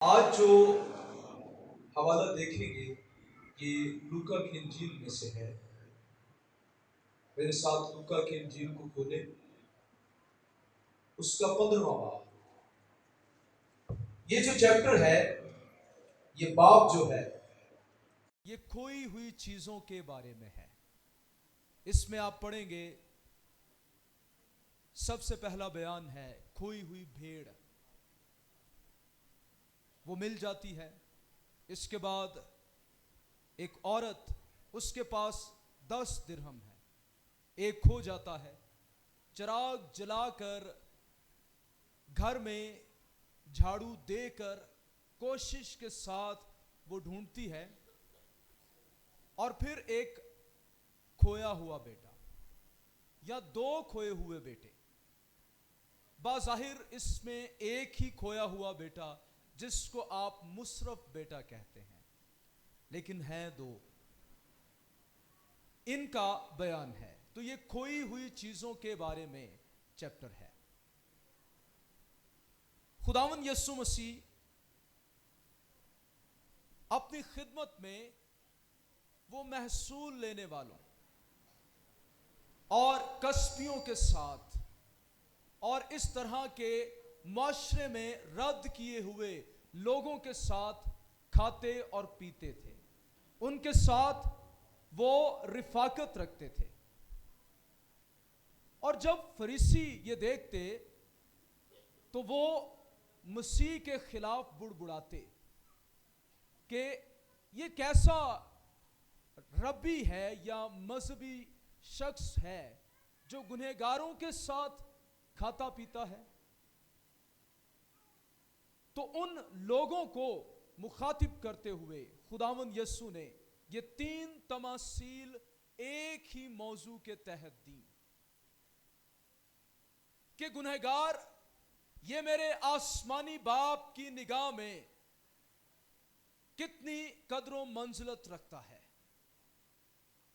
آج جو حوالہ دیکھیں گے یہ لوکا کی انجیل میں سے ہے۔ میرے ساتھ لوکا کی انجیل کو کھولیں، اس کا 15واں باب۔ یہ جو چیپٹر ہے، یہ باب جو ہے، یہ کھوئی ہوئی چیزوں کے بارے میں ہے۔ اس میں آپ پڑھیں گے، سب سے پہلا بیان ہے کھوئی ہوئی بھیڑ۔ وہ مل جاتی ہے۔ اس کے بعد ایک عورت، اس کے پاس 10 درہم ہے، ایک کھو جاتا ہے۔ چراغ جلا کر، گھر میں جھاڑو دے کر، کوشش کے ساتھ وہ ڈھونڈتی ہے، اور پھر ایک کھویا ہوا بیٹا یا 2 کھوئے ہوئے بیٹے۔ بظاہر اس میں ایک ہی کھویا ہوا بیٹا جس کو آپ مصرف بیٹا کہتے ہیں، لیکن ہیں 2۔ ان کا بیان ہے۔ تو یہ کھوئی ہوئی چیزوں کے بارے میں چیپٹر ہے۔ خداوند یسوع مسیح اپنی خدمت میں وہ محصول لینے والوں اور کسبیوں کے ساتھ اور اس طرح کے معاشرے میں رد کیے ہوئے لوگوں کے ساتھ کھاتے اور پیتے تھے۔ ان کے ساتھ وہ رفاقت رکھتے تھے۔ اور جب فریسی یہ دیکھتے تو وہ مسیح کے خلاف بڑبڑاتے کہ یہ کیسا ربی ہے یا مذہبی شخص ہے جو گنہگاروں کے ساتھ کھاتا پیتا ہے۔ تو ان لوگوں کو مخاطب کرتے ہوئے خداوند یسوع نے یہ 3 تماثیل ایک ہی موضوع کے تحت دی کہ گنہگار یہ میرے آسمانی باپ کی نگاہ میں کتنی قدر و منزلت رکھتا ہے،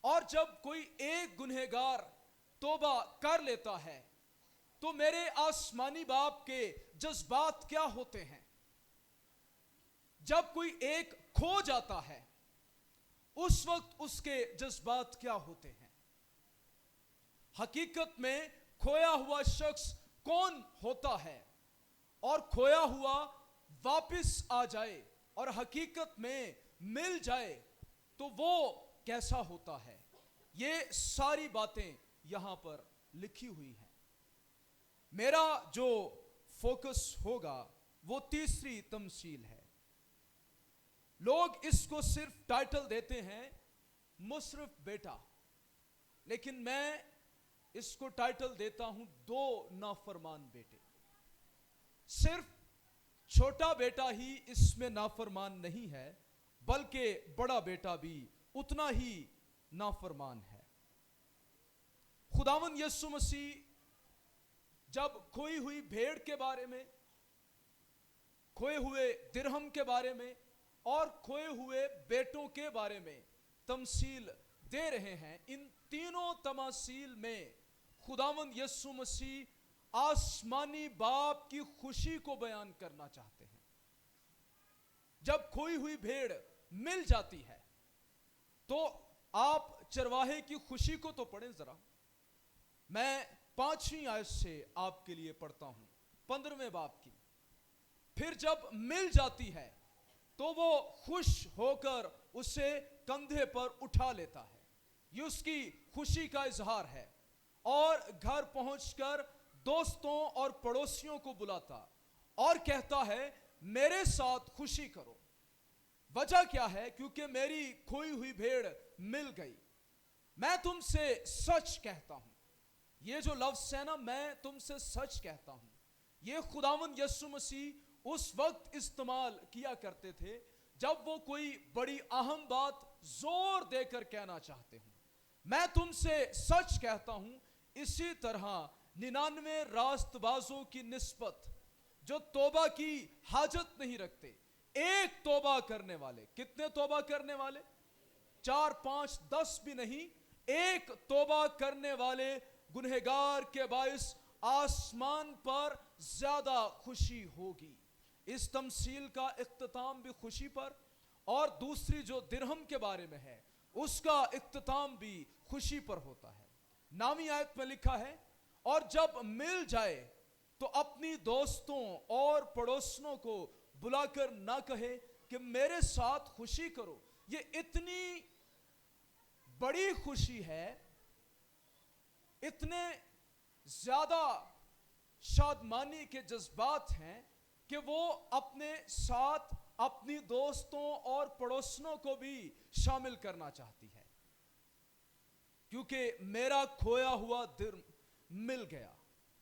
اور جب کوئی ایک گنہگار توبہ کر لیتا ہے تو میرے آسمانی باپ کے جذبات کیا ہوتے ہیں۔ جب کوئی ایک کھو جاتا ہے اس وقت اس کے جذبات کیا ہوتے ہیں۔ حقیقت میں کھویا ہوا شخص کون ہوتا ہے، اور کھویا ہوا واپس آ جائے اور حقیقت میں مل جائے تو وہ کیسا ہوتا ہے۔ یہ ساری باتیں یہاں پر لکھی ہوئی ہیں۔ میرا جو فوکس ہوگا وہ تیسری تمثیل ہے۔ لوگ اس کو صرف ٹائٹل دیتے ہیں مصرف بیٹا، لیکن میں اس کو ٹائٹل دیتا ہوں 2 نافرمان بیٹے۔ صرف چھوٹا بیٹا ہی اس میں نافرمان نہیں ہے، بلکہ بڑا بیٹا بھی اتنا ہی نافرمان ہے۔ خداوند یسوع مسیح جب کھوئی ہوئی بھیڑ کے بارے میں، کھوئے ہوئے درہم کے بارے میں اور کھوئے ہوئے بیٹوں کے بارے میں تمثیل دے رہے ہیں، ان تینوں تماثیل میں خداوند یسوع مسیح آسمانی باپ کی خوشی کو بیان کرنا چاہتے ہیں۔ جب کھوئی ہوئی بھیڑ مل جاتی ہے تو آپ چرواہے کی خوشی کو تو پڑھیں ذرا۔ میں 5ویں آیت سے آپ کے لیے پڑھتا ہوں، 15ویں باب کی۔ پھر جب مل جاتی ہے تو وہ خوش ہو کر اسے کندھے پر اٹھا لیتا ہے۔ یہ اس کی خوشی کا اظہار ہے، اور گھر پہنچ کر دوستوں اور پڑوسیوں کو بلاتا اور کہتا ہے میرے ساتھ خوشی کرو۔ وجہ کیا ہے؟ کیونکہ میری کھوئی ہوئی بھیڑ مل گئی۔ میں تم سے سچ کہتا ہوں، یہ جو لفظ ہے نا، میں تم سے سچ کہتا ہوں، یہ خداوند یسوع مسیح اس وقت استعمال کیا کرتے تھے جب وہ کوئی بڑی اہم بات زور دے کر کہنا چاہتے ہوں۔ میں تم سے سچ کہتا ہوں، اسی طرح 99 راست بازوں کی نسبت جو توبہ کی حاجت نہیں رکھتے، ایک توبہ کرنے والے، کتنے توبہ کرنے والے؟ 4 5 10 بھی نہیں، ایک توبہ کرنے والے گنہگار کے باعث آسمان پر زیادہ خوشی ہوگی۔ اس تمثیل کا اختتام بھی خوشی پر، اور دوسری جو درہم کے بارے میں ہے اس کا اختتام بھی خوشی پر ہوتا ہے۔ 9ویں آیت میں لکھا ہے، اور جب مل جائے تو اپنی دوستوں اور پڑوسنوں کو بلا کر نہ کہے کہ میرے ساتھ خوشی کرو۔ یہ اتنی بڑی خوشی ہے، اتنے زیادہ شادمانی کے جذبات ہیں کہ وہ اپنے ساتھ اپنی دوستوں اور پڑوسنوں کو بھی شامل کرنا چاہتی ہے، کیونکہ میرا کھویا ہوا درم مل گیا۔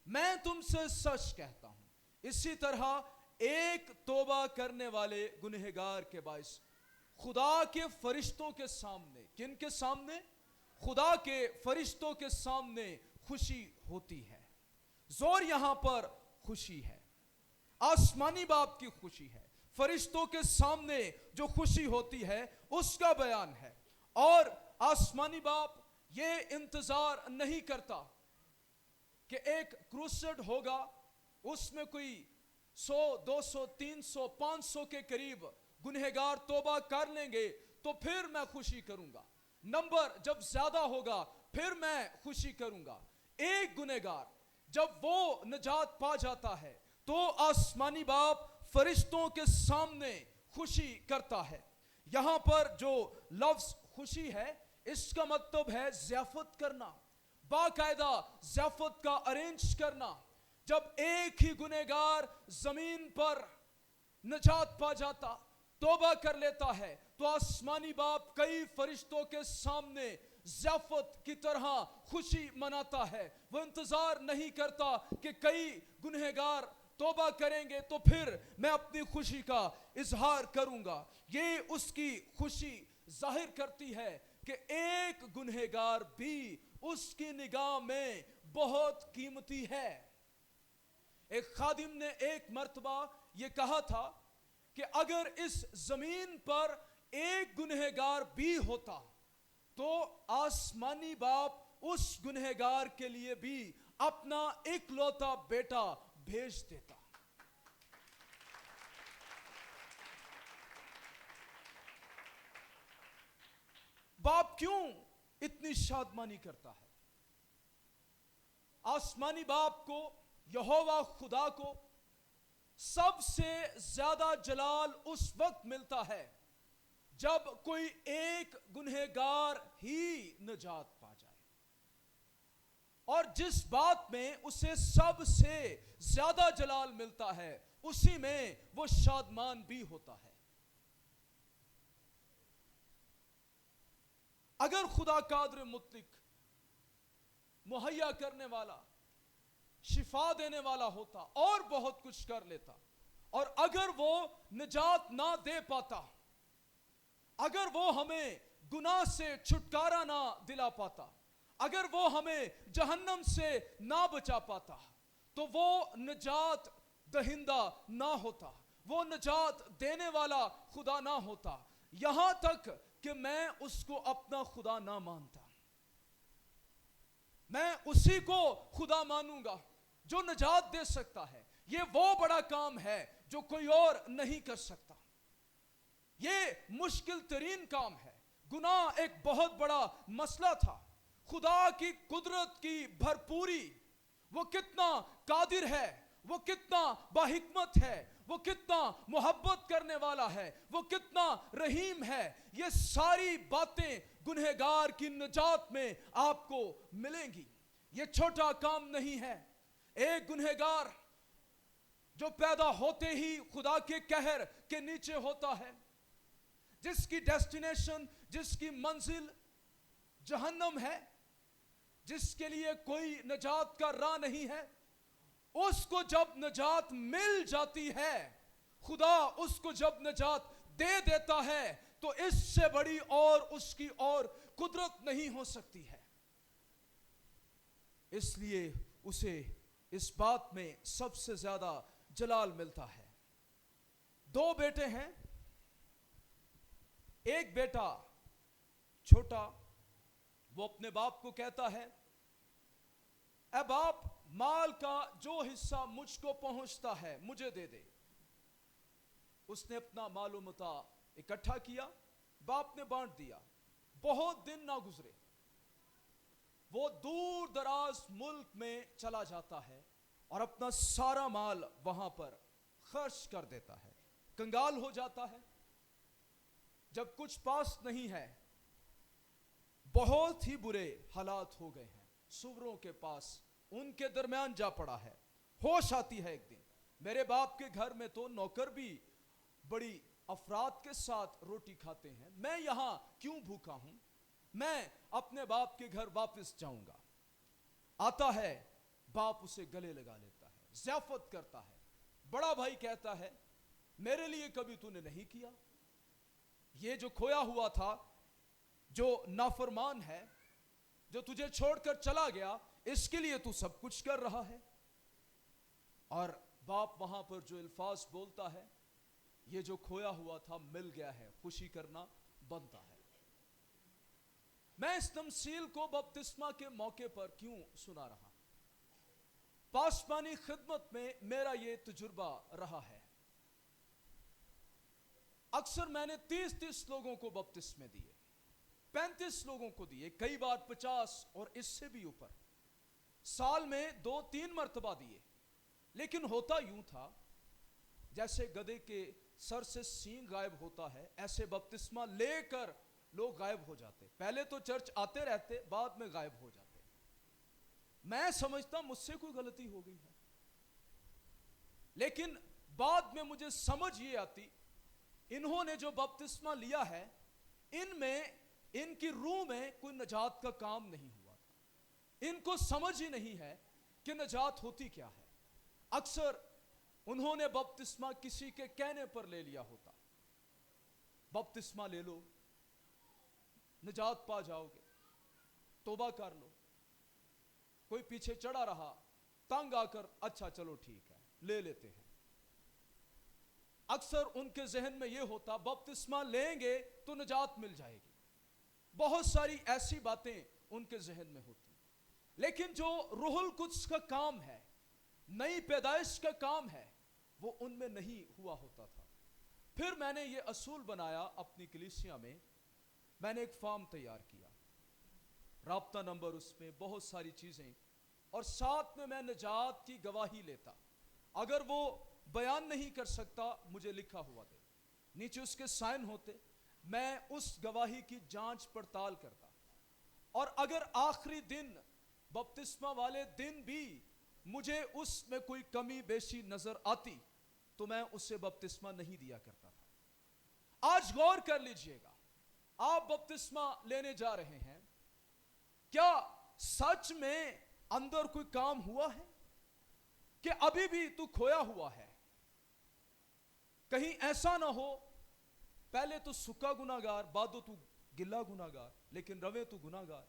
میں تم سے سچ کہتا ہوں، اسی طرح ایک توبہ کرنے والے گنہگار کے باعث خدا کے فرشتوں کے سامنے، کن کے سامنے؟ خدا کے فرشتوں کے سامنے خوشی ہوتی ہے۔ زور یہاں پر خوشی ہے، آسمانی باپ کی خوشی ہے، فرشتوں کے سامنے جو خوشی ہوتی ہے اس کا بیان ہے۔ اور آسمانی باپ یہ انتظار نہیں کرتا کہ ایک کروسڈ ہوگا، اس میں کوئی 100 200 300 500 کے قریب گنہگار توبہ کر لیں گے تو پھر میں خوشی کروں گا، نمبر جب زیادہ ہوگا پھر میں خوشی کروں گا۔ ایک گنہگار جب وہ نجات پا جاتا ہے تو آسمانی باپ فرشتوں کے سامنے خوشی کرتا ہے۔ یہاں پر جو لفظ خوشی ہے اس کا مطلب ہے ضیافت کرنا، باقاعدہ ضیافت کا ارینج کرنا۔ جب ایک ہی گنہگار زمین پر نجات پا جاتا، توبہ کر لیتا ہے، تو آسمانی باپ کئی فرشتوں کے سامنے ضیافت کی طرح خوشی مناتا ہے۔ وہ انتظار نہیں کرتا کہ کئی گنہگار توبہ کریں گے تو پھر میں اپنی خوشی کا اظہار کروں گا۔ یہ اس کی خوشی ظاہر کرتی ہے کہ ایک گنہگار بھی اس کی نگاہ میں بہت قیمتی ہے۔ ایک خادم نے ایک مرتبہ یہ کہا تھا کہ اگر اس زمین پر ایک گنہگار بھی ہوتا تو آسمانی باپ اس گنہگار کے لیے بھی اپنا اکلوتا بیٹا بھیج دیتا۔ باپ کیوں اتنی شادمانی کرتا ہے؟ آسمانی باپ کو، یہوہ خدا کو سب سے زیادہ جلال اس وقت ملتا ہے جب کوئی ایک گنہگار ہی نجات پا جائے، اور جس بات میں اسے سب سے زیادہ جلال ملتا ہے اسی میں وہ شادمان بھی ہوتا ہے۔ اگر خدا قادر مطلق مہیا کرنے والا، شفا دینے والا ہوتا اور بہت کچھ کر لیتا، اور اگر وہ نجات نہ دے پاتا، اگر وہ ہمیں گناہ سے چھٹکارا نہ دلا پاتا، اگر وہ ہمیں جہنم سے نہ بچا پاتا، تو وہ نجات دہندہ نہ ہوتا، وہ نجات دینے والا خدا نہ ہوتا، یہاں تک کہ میں اس کو اپنا خدا نہ مانتا۔ میں اسی کو خدا مانوں گا جو نجات دے سکتا ہے۔ یہ وہ بڑا کام ہے جو کوئی اور نہیں کر سکتا، یہ مشکل ترین کام ہے۔ گناہ ایک بہت بڑا مسئلہ تھا۔ خدا کی قدرت کی بھرپوری، وہ کتنا قادر ہے، وہ کتنا باحکمت ہے، وہ کتنا محبت کرنے والا ہے، وہ کتنا رحیم ہے، یہ ساری باتیں گنہگار کی نجات میں آپ کو ملیں گی۔ یہ چھوٹا کام نہیں ہے۔ ایک گنہگار جو پیدا ہوتے ہی خدا کے قہر کے نیچے ہوتا ہے، جس کی ڈیسٹینیشن، جس کی منزل جہنم ہے، جس کے لیے کوئی نجات کا راہ نہیں ہے، اس کو جب نجات مل جاتی ہے، خدا اس کو جب نجات دے دیتا ہے، تو اس سے بڑی اور اس کی اور قدرت نہیں ہو سکتی ہے۔ اس لیے اسے اس بات میں سب سے زیادہ جلال ملتا ہے۔ 2 بیٹے ہیں، ایک بیٹا چھوٹا، وہ اپنے باپ کو کہتا ہے، اے باپ، مال کا جو حصہ مجھ کو پہنچتا ہے مجھے دے دے۔ اس نے اپنا مال و متاع اکٹھا کیا, باپ نے بانٹ دیا. بہت دن نہ گزرے, وہ دور دراز ملک میں چلا جاتا ہے اور اپنا سارا مال وہاں پر خرچ کر دیتا ہے. کنگال ہو جاتا ہے. جب کچھ پاس نہیں ہے, بہت ہی برے حالات ہو گئے ہیں, سوروں کے پاس ان کے درمیان جا پڑا ہے. ہوش آتی ہے ایک دن, میرے باپ کے گھر میں تو نوکر بھی بڑی افراد کے ساتھ روٹی کھاتے ہیں, میں یہاں کیوں بھوکا ہوں, میں اپنے باپ کے گھر واپس جاؤں گا. آتا ہے, باپ اسے گلے لگا لیتا ہے, ضیافت کرتا ہے. بڑا بھائی کہتا ہے میرے لیے کبھی تو نے نہیں کیا, یہ جو کھویا ہوا تھا, جو نافرمان ہے, جو تجھے چھوڑ کر چلا گیا, اس کے لیے تو سب کچھ کر رہا ہے. اور باپ وہاں پر جو الفاظ بولتا ہے, یہ جو کھویا ہوا تھا مل گیا ہے, خوشی کرنا بنتا ہے. میں اس تمثیل کو بپتسمہ کے موقع پر کیوں سنا رہا؟ پاسبانی خدمت میں میرا یہ تجربہ رہا ہے. اکثر میں نے 30 لوگوں کو بپتسمے دیے, 35 لوگوں کو دیے, کئی بار 50 اور اس سے بھی اوپر. سال میں 2-3 مرتبہ دیے. لیکن ہوتا یوں تھا جیسے گدھے کے سر سے سینگ غائب ہوتا ہے, ایسے بپتسمہ لے کر لوگ غائب ہو جاتے. پہلے تو چرچ آتے رہتے, بعد میں غائب ہو جاتے. میں سمجھتا مجھ سے کوئی غلطی ہو گئی ہے, لیکن بعد میں مجھے سمجھ یہ آتی, انہوں نے جو بپتسمہ لیا ہے, ان میں, ان کی روح میں کوئی نجات کا کام نہیں ہوا تھا. ان کو سمجھ ہی نہیں ہے کہ نجات ہوتی کیا ہے. اکثر انہوں نے بپتسمہ کسی کے کہنے پر لے لیا ہوتا, بپتسمہ لے لو, نجات پا جاؤ گے, توبہ کر لو. کوئی پیچھے چڑھا رہا, تنگ آ کر اچھا چلو ٹھیک ہے لے لیتے ہیں. اکثر ان کے ذہن میں یہ ہوتا بپتسمہ لیں گے تو نجات مل جائے گی. بہت ساری ایسی باتیں ان کے ذہن میں ہوتی. لیکن جو روح القدس کا کام ہے, نئی پیدائش کا کام ہے, وہ ان میں نہیں ہوا ہوتا تھا. پھر میں نے یہ اصول بنایا اپنی کلیسیا میں. میں نے ایک فارم تیار کیا, رابطہ نمبر اس میں, بہت ساری چیزیں, اور ساتھ میں نجات کی گواہی لیتا. اگر وہ بیان نہیں کر سکتا مجھے لکھا ہوا دے, نیچے اس کے سائن ہوتے, میں اس گواہی کی جانچ پڑتال کرتا. اور اگر آخری دن, بپتسمہ والے دن بھی مجھے اس میں کوئی کمی بیشی نظر آتی تو میں اسے بپتسمہ نہیں دیا کرتا تھا. آج غور کر لیجئے گا, آپ بپتسمہ لینے جا رہے ہیں, کیا سچ میں اندر کوئی کام ہوا ہے کہ ابھی بھی تو کھویا ہوا ہے؟ کہیں ایسا نہ ہو پہلے تو سکا گناہگار, بعدو تو گلا گناہگار, لیکن روے تو گناہگار.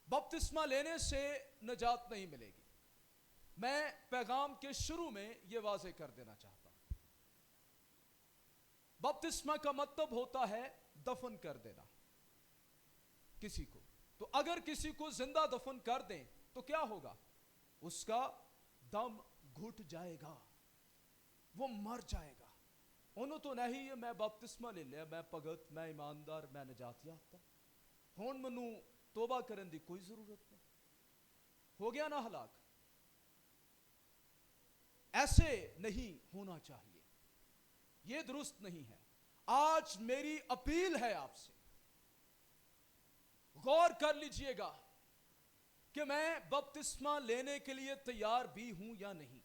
بپتسمہ لینے سے نجات نہیں ملے گی. میں پیغام کے شروع میں یہ واضح کر دینا چاہتا ہوں, بپتسمہ کا مطلب ہوتا ہے دفن کر دینا کسی کو. تو اگر کسی کو زندہ دفن کر دیں تو کیا ہوگا؟ اس کا دم گھٹ جائے گا, وہ مر جائے گا. انہوں تو نہیں ہے میں بپتسمہ لے لیا, میں پگت, میں ایماندار, میں نجات یافتہ, ہون منو توبہ کرن دی کوئی ضرورت نہیں, ہو گیا نا ہلاک. ایسے نہیں ہونا چاہیے, یہ درست نہیں ہے. آج میری اپیل ہے آپ سے, غور کر لیجئے گا کہ میں بپتسمہ لینے کے لیے تیار بھی ہوں یا نہیں.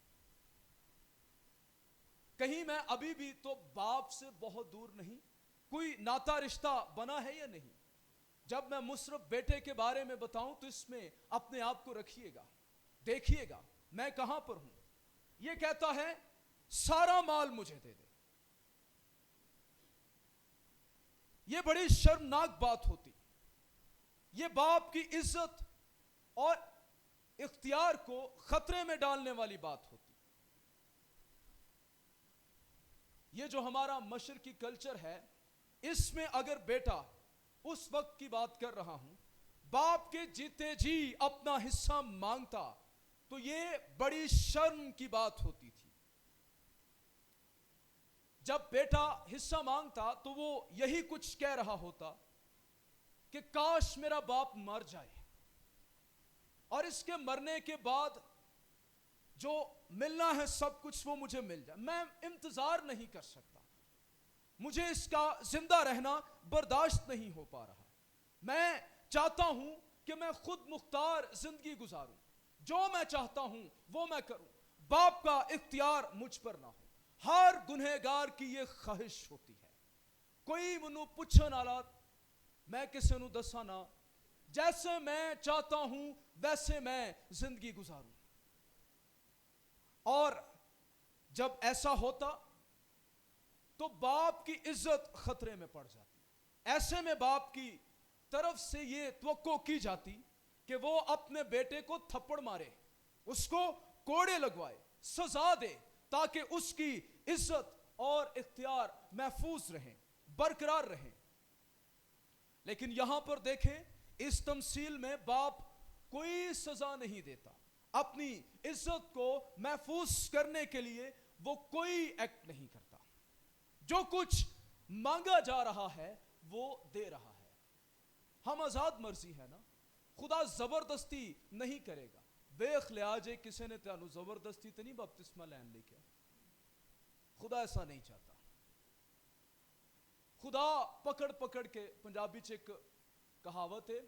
کہیں میں ابھی بھی تو باپ سے بہت دور نہیں, کوئی ناتا رشتہ بنا ہے یا نہیں. جب میں مصرف بیٹے کے بارے میں بتاؤں تو اس میں اپنے آپ کو رکھیے گا, دیکھیے گا میں کہاں پر ہوں. یہ کہتا ہے سارا مال مجھے دے دے. یہ بڑی شرمناک بات ہوتی, یہ باپ کی عزت اور اختیار کو خطرے میں ڈالنے والی بات ہوتی. یہ جو ہمارا مشرقی کلچر ہے, اس میں اگر بیٹا, اس وقت کی بات کر رہا ہوں, باپ کے جیتے جی اپنا حصہ مانگتا تو یہ بڑی شرم کی بات ہوتی تھی. جب بیٹا حصہ مانگتا تو وہ یہی کچھ کہہ رہا ہوتا کہ کاش میرا باپ مر جائے اور اس کے مرنے کے بعد جو ملنا ہے سب کچھ وہ مجھے مل جائے. میں انتظار نہیں کر سکتا, مجھے اس کا زندہ رہنا برداشت نہیں ہو پا رہا. میں چاہتا ہوں کہ میں خود مختار زندگی گزاروں, جو میں چاہتا ہوں وہ میں کروں, باپ کا اختیار مجھ پر نہ ہو. ہر گنہگار کی یہ خواہش ہوتی ہے. کوئی منو پوچھن والا میں کسی نو دسا نہ, جیسے میں چاہتا ہوں ویسے میں زندگی گزاروں. اور جب ایسا ہوتا تو باپ کی عزت خطرے میں پڑ جاتی. ایسے میں باپ کی طرف سے یہ توقع کی جاتی کہ وہ اپنے بیٹے کو تھپڑ مارے, اس کو کوڑے لگوائے, سزا دے, تاکہ اس کی عزت اور اختیار محفوظ رہیں, برقرار رہیں. لیکن یہاں پر دیکھیں, اس تمثیل میں باپ کوئی سزا نہیں دیتا. اپنی عزت کو محفوظ کرنے کے لیے وہ کوئی ایکٹ نہیں کرتا. جو کچھ مانگا جا رہا ہے وہ دے رہا ہے. ہم آزاد مرضی ہے نا, خدا زبردستی نہیں کرے گا. ویخ لیا جے کسی نے تانوں زبردستی تو نہیں بپتسمہ لین لے کے, خدا ایسا نہیں چاہتا. خدا پکڑ پکڑ کے, پنجابی چ ایک کہاوت ہے,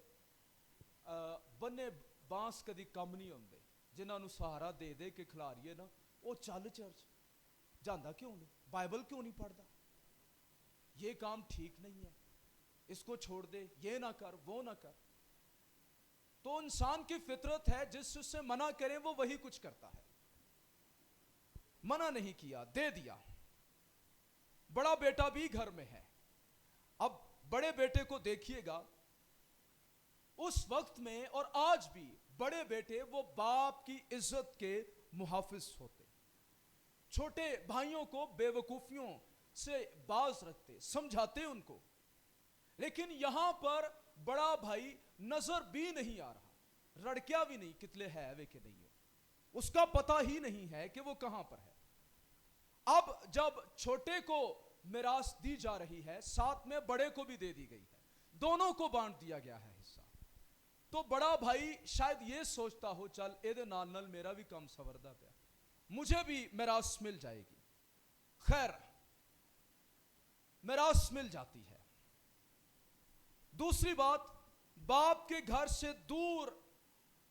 بنے بانس کدی کم نہیں ہوندے, جنہاں نو سہارا دے دے کے کھلاریے نا وہ چل چرچ جاندہ کیوں نہیں, بائبل کیوں نہیں پڑھتا, یہ کام ٹھیک نہیں ہے, اس کو چھوڑ دے, یہ نہ کر وہ نہ کر. تو انسان کی فطرت ہے, جس سے منع کریں وہ وہی کچھ کرتا ہے. منع نہیں کیا, دے دیا. بڑا بیٹا بھی گھر میں ہے. اب بڑے بیٹے کو دیکھیے گا, اس وقت میں اور آج بھی بڑے بیٹے وہ باپ کی عزت کے محافظ ہوتے, چھوٹے بھائیوں کو بے وقوفیوں سے باز رکھتے, سمجھاتے ان کو. لیکن یہاں پر بڑا بھائی نظر بھی نہیں آ رہا, رڑکیا بھی نہیں کتلے ہے وے کہ نہیں ہے, اس کا پتہ ہی نہیں ہے کہ وہ کہاں پر ہے. اب جب چھوٹے کو میراث دی جا رہی ہے, ساتھ میں بڑے کو بھی دے دی گئی ہے, دونوں کو بانٹ دیا گیا ہے حصہ, تو بڑا بھائی شاید یہ سوچتا ہو چل اے دے نال نال میرا بھی کام سوردہ پیا, مجھے بھی میراث مل جائے گی. خیر, میراث مل جاتی ہے. دوسری بات, باپ کے گھر سے دور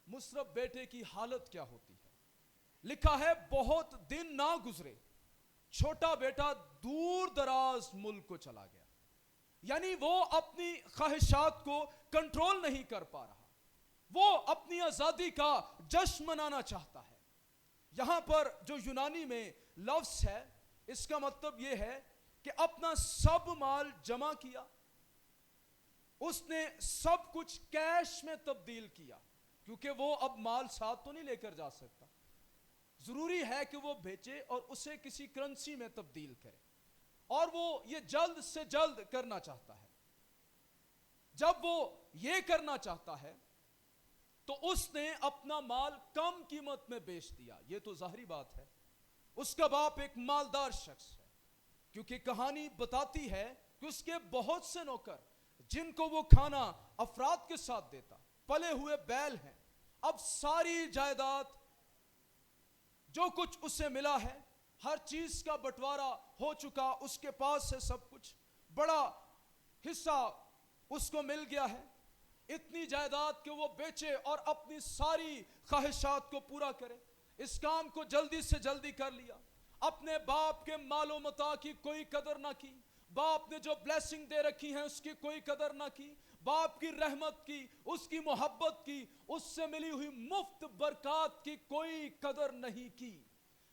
مصرف بیٹے کی حالت کیا ہوتی ہے. لکھا ہے بہت دن نہ گزرے چھوٹا بیٹا دور دراز ملک کو چلا گیا. یعنی وہ اپنی خواہشات کو کنٹرول نہیں کر پا رہا, وہ اپنی آزادی کا جشن منانا چاہتا ہے. یہاں پر جو یونانی میں لفظ ہے, اس کا مطلب یہ ہے کہ اپنا سب مال جمع کیا, اس نے سب کچھ کیش میں تبدیل کیا, کیونکہ وہ اب مال ساتھ تو نہیں لے کر جا سکتا, ضروری ہے کہ وہ بیچے اور اسے کسی کرنسی میں تبدیل کرے, اور وہ یہ جلد سے جلد کرنا چاہتا ہے. جب وہ یہ کرنا چاہتا ہے تو اس نے اپنا مال کم قیمت میں بیچ دیا. یہ تو ظاہری بات ہے, اس کا باپ ایک مالدار شخص ہے, کیونکہ کہانی بتاتی ہے کہ اس کے بہت سے نوکر جن کو وہ کھانا افراد کے ساتھ دیتا, پلے ہوئے بیل ہیں. اب ساری جائیداد جو کچھ اسے ملا ہے, ہر چیز کا بٹوارا ہو چکا, اس کے پاس ہے سب کچھ, بڑا حصہ اس کو مل گیا ہے. اتنی جائیداد کہ وہ بیچے اور اپنی ساری خواہشات کو پورا کرے. اس کام کو جلدی سے جلدی کر لیا. اپنے باپ کے مال و متاع کی کوئی قدر نہ کی, باپ نے جو بلیسنگ دے رکھی ہیں اس کی کوئی قدر نہ کی, باپ کی رحمت کی, اس کی محبت کی, اس سے ملی ہوئی مفت برکات کی کوئی قدر نہیں کی.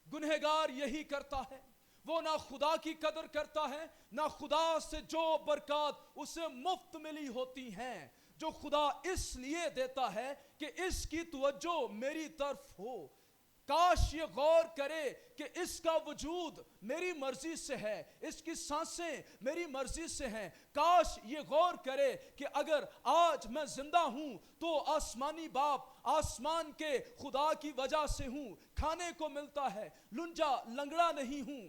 گنہگار یہی کرتا ہے, وہ نہ خدا کی قدر کرتا ہے, نہ خدا سے جو برکات اسے مفت ملی ہوتی ہیں, جو خدا اس لیے دیتا ہے کہ اس کی توجہ میری طرف ہو. کاش یہ غور کرے کہ اس کا وجود میری مرضی سے ہے, اس کی سانسیں میری مرضی سے ہیں. کاش یہ غور کرے کہ اگر آج میں زندہ ہوں تو آسمانی باپ, آسمان کے خدا کی وجہ سے ہوں, کھانے کو ملتا ہے, لنجا لنگڑا نہیں ہوں,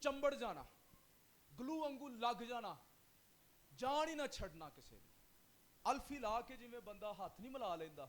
ਚੰਬੜ ਜਾਣਾ, ਗਲੂ ਵਾਂਗੂ ਲੱਗ ਜਾਣਾ, ਜਾਨ ਹੀ ਨਾ ਛੱਡਣਾ ਕਿਸੇ ਦੀ। ਅਲਫੀ ਲਾ ਕੇ ਜਿਵੇਂ ਬੰਦਾ ਹੱਥ ਨਹੀਂ ਮਿਲਾ ਲੈਂਦਾ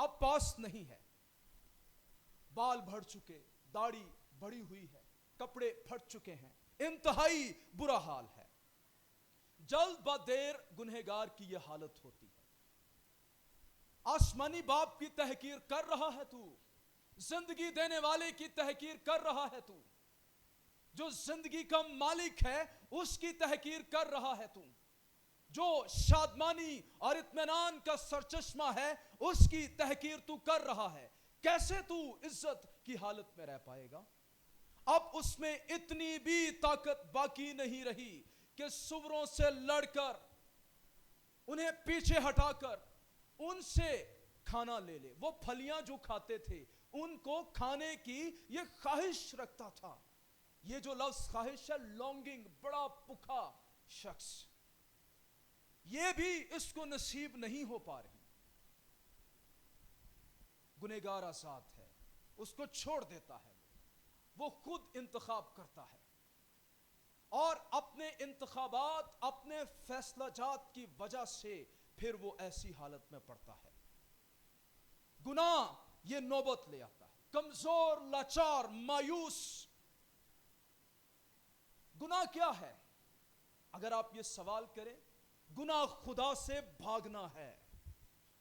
اب پاس نہیں ہے، بال بڑھ چکے، داڑھی بڑھی ہوئی ہے، کپڑے پھٹ چکے ہیں، انتہائی برا حال ہے۔ جلد بدیر گنہگار کی یہ حالت ہوتی ہے۔ آسمانی باپ کی تحقیر کر رہا ہے تو، زندگی دینے والے کی تحقیر کر رہا ہے تو، جو زندگی کا مالک ہے اس کی تحقیر کر رہا ہے تو، جو شادمانی اور اطمینان کا سرچشمہ ہے اس کی تحقیر تو کر رہا ہے۔ کیسے تو عزت کی حالت میں رہ پائے گا؟ اب اس میں اتنی بھی طاقت باقی نہیں رہی کہ سوروں سے لڑ کر، انہیں پیچھے ہٹا کر ان سے کھانا لے لے۔ وہ پھلیاں جو کھاتے تھے ان کو کھانے کی یہ خواہش رکھتا تھا۔ یہ جو لفظ خواہش ہے، لونگنگ، بڑا بھوکا شخص، یہ بھی اس کو نصیب نہیں ہو پا رہی۔ گنہگار آزاد ہے، اس کو چھوڑ دیتا ہے، وہ خود انتخاب کرتا ہے، اور اپنے انتخابات، اپنے فیصلہ جات کی وجہ سے پھر وہ ایسی حالت میں پڑتا ہے۔ گناہ یہ نوبت لے آتا ہے، کمزور، لاچار، مایوس۔ گناہ کیا ہے؟ اگر آپ یہ سوال کریں، گناہ خدا سے بھاگنا ہے،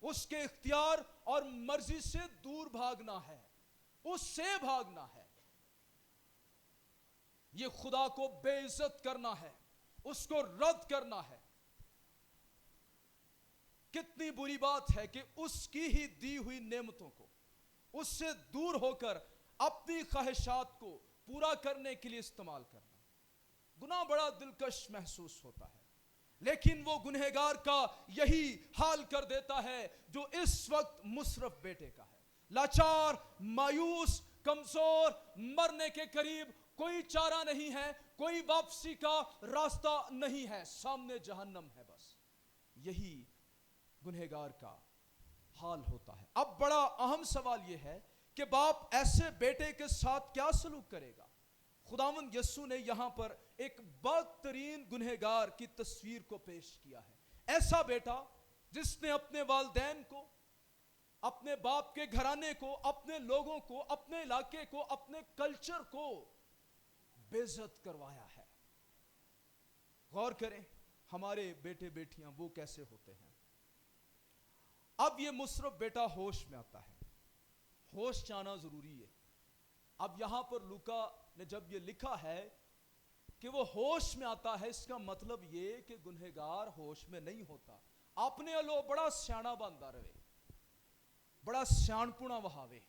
اس کے اختیار اور مرضی سے دور بھاگنا ہے، اس سے بھاگنا ہے۔ یہ خدا کو بے عزت کرنا ہے، اس کو رد کرنا ہے۔ کتنی بری بات ہے کہ اس کی ہی دی ہوئی نعمتوں کو اس سے دور ہو کر اپنی خواہشات کو پورا کرنے کے لیے استعمال کرنا۔ گناہ بڑا دلکش محسوس ہوتا ہے، لیکن وہ گنہگار کا یہی حال کر دیتا ہے جو اس وقت مصرف بیٹے کا ہے۔ لاچار، مایوس، کمزور، مرنے کے قریب، کوئی چارہ نہیں ہے، کوئی واپسی کا راستہ نہیں ہے، سامنے جہنم ہے بس۔ یہی گنہگار کا حال ہوتا ہے۔ اب بڑا اہم سوال یہ ہے کہ باپ ایسے بیٹے کے ساتھ کیا سلوک کرے گا؟ خداوند یسوع نے یہاں پر ایک بدترین گنہگار کی تصویر کو پیش کیا ہے۔ ایسا بیٹا جس نے اپنے والدین کو، اپنے باپ کے گھرانے کو، اپنے لوگوں کو، اپنے علاقے کو، اپنے کلچر کو بے عزت کروایا ہے۔ غور کریں، ہمارے بیٹے بیٹیاں وہ کیسے ہوتے ہیں۔ اب یہ مصرف بیٹا ہوش میں آتا ہے، ہوش میں آنا ضروری ہے۔ اب یہاں پر لوکا نے جب یہ لکھا ہے کہ وہ ہوش میں آتا ہے، اس کا مطلب یہ کہ گنہگار ہوش میں نہیں ہوتا۔ اپنے لو بڑا سیانا بنتا رہے، بڑا سیانپونا وہاوے،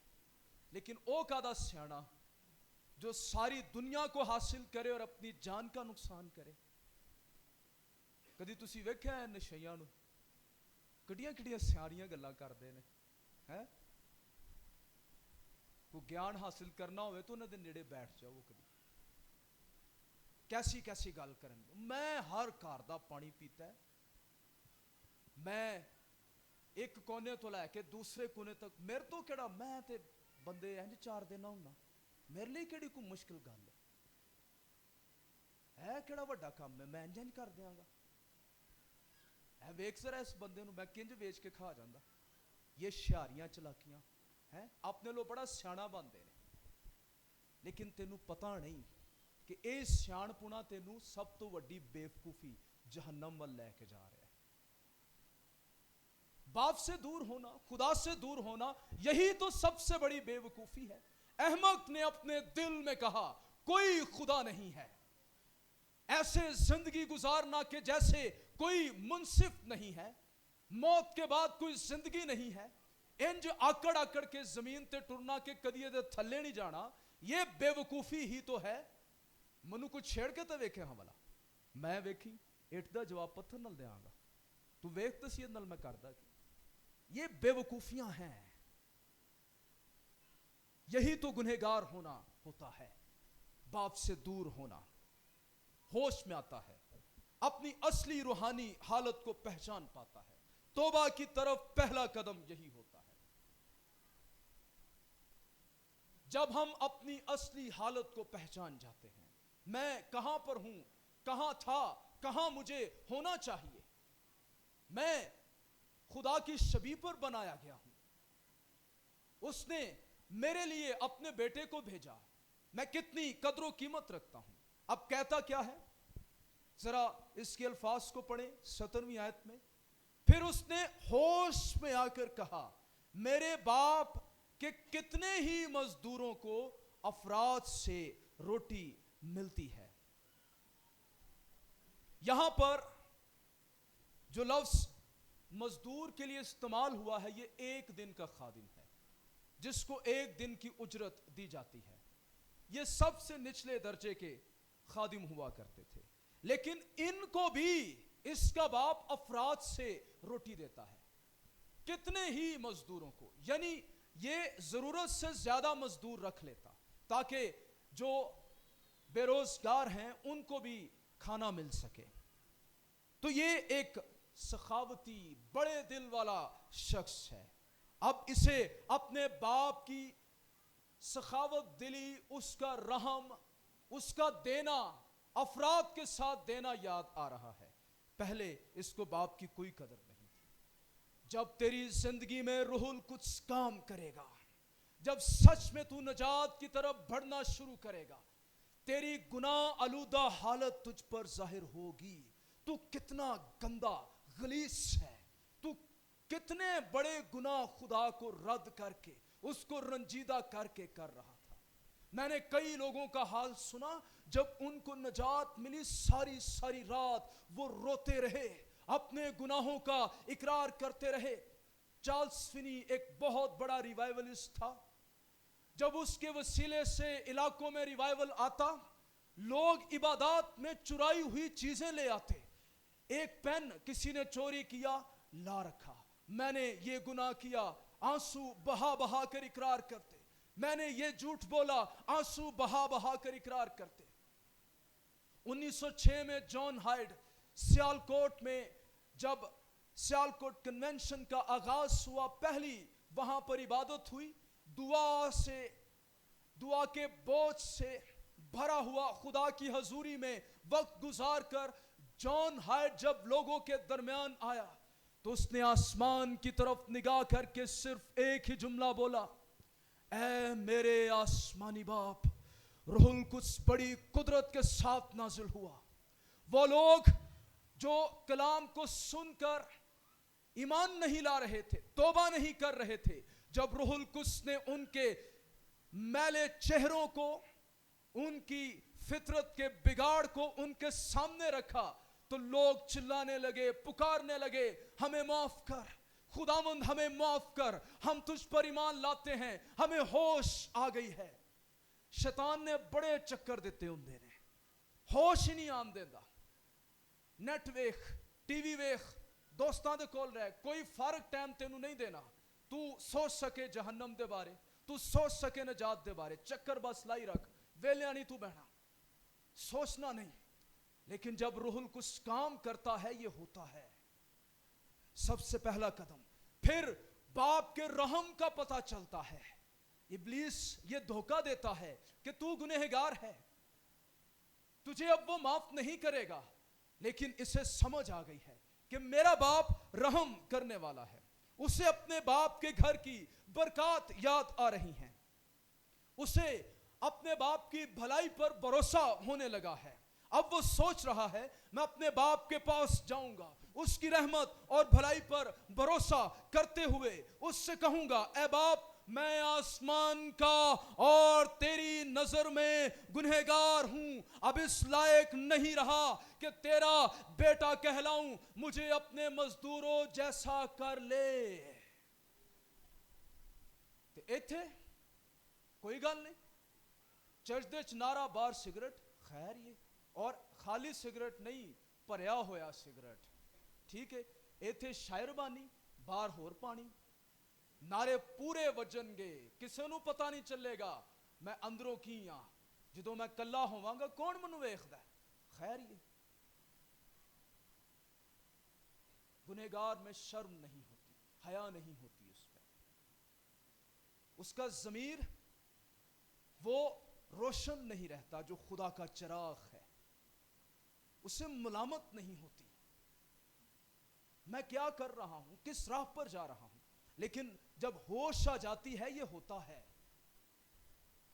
لیکن او کادا سیانا جو ساری دنیا کو حاصل کرے اور اپنی جان کا نقصان کرے۔ کدی تسی ویکھیا ہے نشیاں نو کڈیاں کڈیاں سیاریاں گلاں کردے نے ہیں؟ کوئی گیان حاصل کرنا ہوئے تو انہاں دے نیڑے بیٹھ جاؤ، وہ کبھی کیسی کیسی گل کرن گے۔ میں ہر گھر دا پانی پیتا ہے، میں ایک کونے تو لے کے دوسرے کونے تک، میرے تو کیڑا، میں تے بندے انج چار دینا ہونا، میرے لیے کیڑی کوئی مشکل گل ہے کیڑا وڈا کام ہے، میں انج کر دیاں گا۔ اے ویکھ ذرا اس بندے نو میں کنج ویچ کے کھا جاندا۔ یہ شہاریاں چلاکیاں ہیں، اپنے لو بڑا سیانا بندے نے، لیکن تینوں پتہ نہیں کہ اے سیان پونا تینوں سب تو وڈی بیوقوفی جہنم ول لے کے جا رہا ہے۔ باپ سے دور ہونا، خدا سے دور ہونا، یہی تو سب سے بڑی بے وقوفی ہے۔ احمق نے اپنے دل میں کہا کوئی خدا نہیں ہے، ایسے زندگی گزارنا کہ جیسے کوئی منصف نہیں ہے، موت کے بعد کوئی زندگی نہیں ہے، انج آکڑ آکڑ کے زمین تے ٹرنا کہ کدی دے تھلے نہیں جانا، یہ بے وقوفی ہی تو ہے۔ منو کو چھیڑ کے تو ویکھے ہاں والا، میں ویکھی اٹھ دا جواب پتھر نل دیاں گا، تو ویکھ تسیت نل میں کردہ کی۔ یہ بے وقوفیاں ہیں، یہی تو گنہگار ہونا ہوتا ہے۔ باپ سے دور ہونا، ہوش میں آتا ہے، اپنی اصلی روحانی حالت کو پہچان پاتا ہے۔ توبہ کی طرف پہلا قدم یہی ہوتا ہے۔ جب ہم اپنی اصلی حالت کو پہچان جاتے ہیں، میں کہاں پر ہوں، کہاں تھا، کہاں مجھے ہونا چاہیے، میں خدا کی شبیہ پر بنایا گیا ہوں، اس نے میرے لیے اپنے بیٹے کو بھیجا, میں کتنی قدر و قیمت رکھتا ہوں. اب کہتا کیا ہے, ذرا اس کے الفاظ کو پڑھیں 17ویں آیت میں. پھر اس نے ہوش میں آ کر کہا, میرے باپ کے کتنے ہی مزدوروں کو افراد سے روٹی ملتی ہے. یہاں پر جو لفظ مزدور کے لیے استعمال ہوا ہے, یہ ایک دن کا خادم ہے جس کو ایک دن کی اجرت دی جاتی ہے. یہ سب سے نچلے درجے کے خادم ہوا کرتے تھے, لیکن ان کو بھی اس کا باپ افراد سے روٹی دیتا ہے. کتنے ہی مزدوروں کو, یعنی یہ ضرورت سے زیادہ مزدور رکھ لیتا تاکہ جو بے روزگار ہیں ان کو بھی کھانا مل سکے. تو یہ ایک سخاوتی بڑے دل والا شخص ہے. اب اسے اپنے باپ کی سخاوت دلی, اس کا رحم, اس کا دینا, افراد کے ساتھ دینا یاد آ رہا ہے. پہلے اس کو باپ کی کوئی قدر نہیں تھی. جب تیری زندگی میں روح القدس کام کرے گا, جب سچ میں تو نجات کی طرف بڑھنا شروع کرے گا, تیری گناہ آلودہ حالت تجھ پر ظاہر ہوگی. تو کتنا گندا غلیظ ہے, تو کتنے بڑے گناہ خدا کو رد کر کے, اس کو رنجیدہ کر کے کر رہا تھا. میں نے کئی لوگوں کا حال سنا, جب ان کو نجات ملی ساری ساری رات وہ روتے رہے, اپنے گناہوں کا اقرار کرتے رہے. چارلس فنی ایک بہت بڑا ریوائولسٹ تھا. جب اس کے وسیلے سے علاقوں میں ریوائول آتا, لوگ عبادات میں چرائی ہوئی چیزیں لے آتے. ایک پین کسی نے چوری کیا, لا رکھا, میں نے یہ گناہ کیا, آنسو بہا بہا کر اقرار کرتے. میں نے یہ جھوٹ بولا, آنسو بہا بہا کر اقرار کرتے. 1906 میں جان ہائیڈ سیالکوٹ میں, جب سیالکوٹ کنونشن کا آغاز ہوا, پہلی وہاں پر عبادت ہوئی. دعا کے بوجھ سے بھرا ہوا خدا کی حضوری میں وقت گزار کر جان ہائیڈ جب لوگوں کے درمیان آیا تو اس نے آسمان کی طرف نگاہ کر کے صرف ایک ہی جملہ بولا, اے میرے آسمانی باپ. روح القدس بڑی قدرت کے ساتھ نازل ہوا. وہ لوگ جو کلام کو سن کر ایمان نہیں لا رہے تھے, توبہ نہیں کر رہے تھے, جب روح القدس نے ان کے میلے چہروں کو, ان کی فطرت کے بگاڑ کو ان کے سامنے رکھا, تو لوگ چلانے لگے, پکارنے لگے, ہمیں معاف کر خداوند, ہمیں معاف کر, ہم تجھ پر ایمان لاتے ہیں, ہمیں ہوش آ گئی ہے. شیطان نے بڑے چکر دیتے ہوندے نے, ہوش ہی نہیں آن دینا. نیٹ ویخ, ٹی وی ویخ, دوستاں دے کول رہ, کوئی فارغ ٹائم تینوں نہیں دینا. تو سوچ سکے جہنم دے بارے, تو سوچ سکے نجات دے بارے, چکر بس لائی رکھ, ویلیاں نہیں تو بہنا, سوچنا نہیں. لیکن جب روح القدس کام کرتا ہے, یہ ہوتا ہے سب سے پہلا قدم. پھر باپ کے رحم کا پتہ چلتا ہے. ابلیس یہ دھوکہ دیتا ہے کہ تو گنہگار ہے, تجھے اب وہ معاف نہیں کرے گا, لیکن اسے سمجھ آ گئی ہے کہ میرا باپ رحم کرنے والا ہے. اسے اپنے باپ کے گھر کی برکات یاد آ رہی ہیں, اسے اپنے باپ کی بھلائی پر بھروسہ ہونے لگا ہے. اب وہ سوچ رہا ہے, میں اپنے باپ کے پاس جاؤں گا, اس کی رحمت اور بھلائی پر بھروسہ کرتے ہوئے اس سے کہوں گا, اے باپ, میں آسمان کا اور تیری نظر میں گنہگار ہوں, اب اس لائق نہیں رہا کہ تیرا بیٹا کہلاؤں, مجھے اپنے مزدوروں جیسا کر لے. تے ایتھے کوئی گل نہیں, چرچ دے نعرہ بار سگریٹ, خیر یہ, اور خالی سگریٹ نہیں, بھریا ہویا سگریٹ, ٹھیک ہے. ایتھے شاعر بانی, باہر ہور پانی, نعرے پورے وجن گے, کسے نو پتہ نہیں چلے گا میں اندروں کی ہاں, جدوں میں کلا ہوواں گا کون منو ویکھدا ہے. خیر یہ گنہگار میں شرم نہیں ہوتی, حیا نہیں ہوتی اس پہ, اس کا ضمیر وہ روشن نہیں رہتا جو خدا کا چراغ ہے, اسے ملامت نہیں ہوتی میں کیا کر رہا ہوں, کس راہ پر جا رہا ہوں. لیکن جب ہوش آ جاتی ہے یہ ہوتا ہے